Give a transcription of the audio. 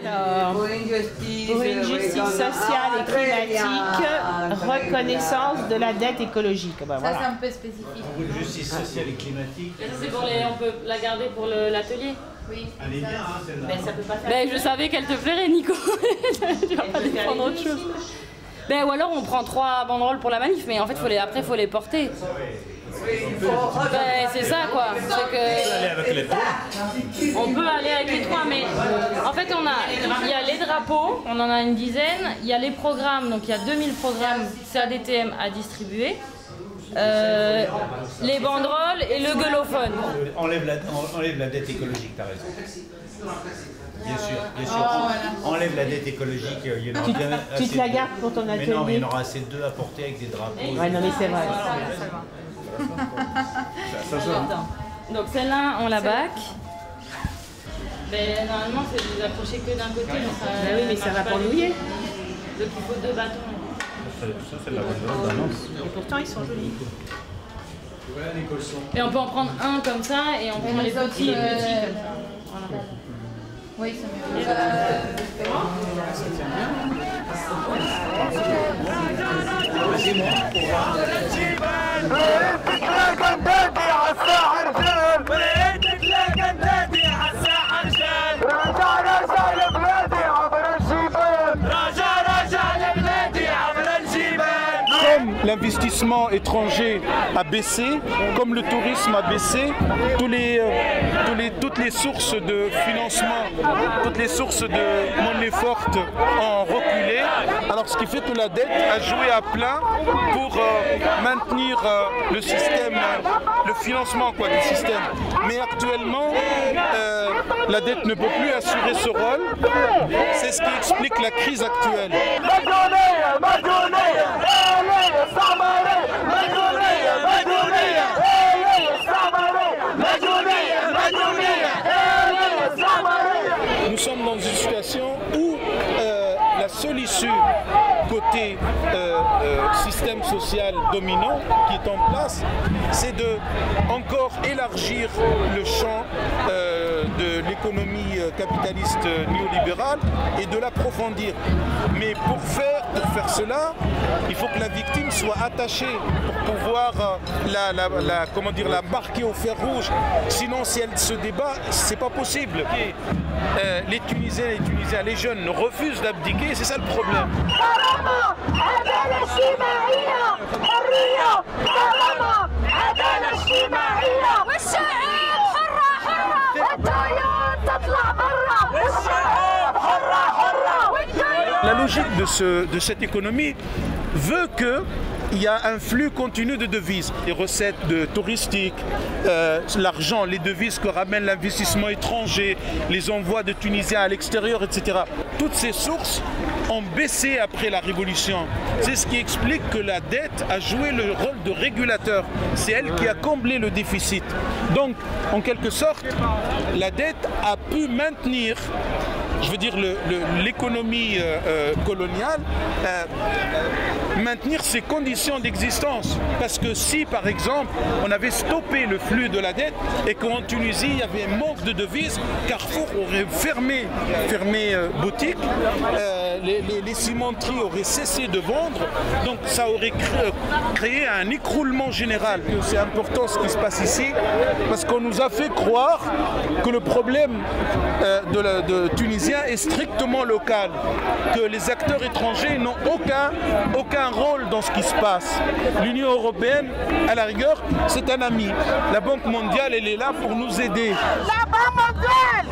Alors, pour une justice sociale et climatique, reconnaissance de la dette écologique. Ben, voilà. Ça, c'est un peu spécifique. Pour une justice sociale et climatique. C'est pour les, on peut la garder pour l'atelier. Oui. Elle est bien, hein, celle-là. Ben, ça peut pas faire. Ben, je savais qu'elle te plairait, Nico. Tu vas pas défendre autre chose. Ben, ou alors on prend 3 banderoles pour la manif, mais en fait, après, il faut les porter. Ben, c'est ça quoi. On peut aller avec les 3, mais en fait il y a les drapeaux, on en a une dizaine, il y a les programmes, donc il y a 2000 programmes CADTM à distribuer, les banderoles et le gueulophone. Enlève la dette écologique, t'as raison. Bien sûr, bien sûr. Enlève la dette écologique, il y en aura bien assez. Tu te la gardes pour ton atelier. Mais non, mais il y en aura assez de 2 à porter avec des drapeaux. Ouais, non, mais c'est vrai. Donc celle-là, on la bac. Ben, normalement, c'est vous accrocher que d'un côté. Mais ça, ben oui, mais ça va pas mouiller. Donc il faut 2 bâtons. Ça, c'est la bonne balance. Et pourtant, ils sont jolis. Et on peut en prendre un comme ça et on prend les petits comme ça. Voilà. Oui, c'est mieux. L'investissement étranger a baissé, comme le tourisme a baissé, toutes les sources de financement, toutes les sources de monnaie forte ont reculé. Alors ce qui fait que la dette a joué à plein pour maintenir le système, le financement du système. Mais actuellement, la dette ne peut plus assurer ce rôle. C'est ce qui explique la crise actuelle. Nous sommes dans une situation où la seule issue côté système social dominant qui est en place, c'est de encore élargir le champ de l'économie capitaliste néolibérale et de l'approfondir. Mais pour faire cela, il faut que la victime soit attachée pour pouvoir la marquer au fer rouge. Sinon, si elle se débat, c'est pas possible. Les Tunisiens et les Tunisiens, les jeunes refusent d'abdiquer, c'est ça le problème. La logique de cette économie veut qu'il y a un flux continu de devises, les recettes touristiques, l'argent, les devises que ramène l'investissement étranger, les envois de Tunisiens à l'extérieur, etc. Toutes ces sources ont baissé après la révolution. C'est ce qui explique que la dette a joué le rôle de régulateur. C'est elle qui a comblé le déficit. Donc, en quelque sorte, la dette a pu maintenir, je veux dire, l'économie coloniale, maintenir ses conditions d'existence. Parce que si, par exemple, on avait stoppé le flux de la dette et qu'en Tunisie, il y avait un manque de devises, Carrefour aurait fermé boutique, les cimenteries auraient cessé de vendre, donc ça aurait créé un écroulement général. C'est important ce qui se passe ici, parce qu'on nous a fait croire que le problème de Tunisien est strictement local, que les acteurs étrangers n'ont aucun rôle dans ce qui se passe. L'Union européenne, à la rigueur, c'est un ami. La Banque mondiale, elle est là pour nous aider. La Banque mondiale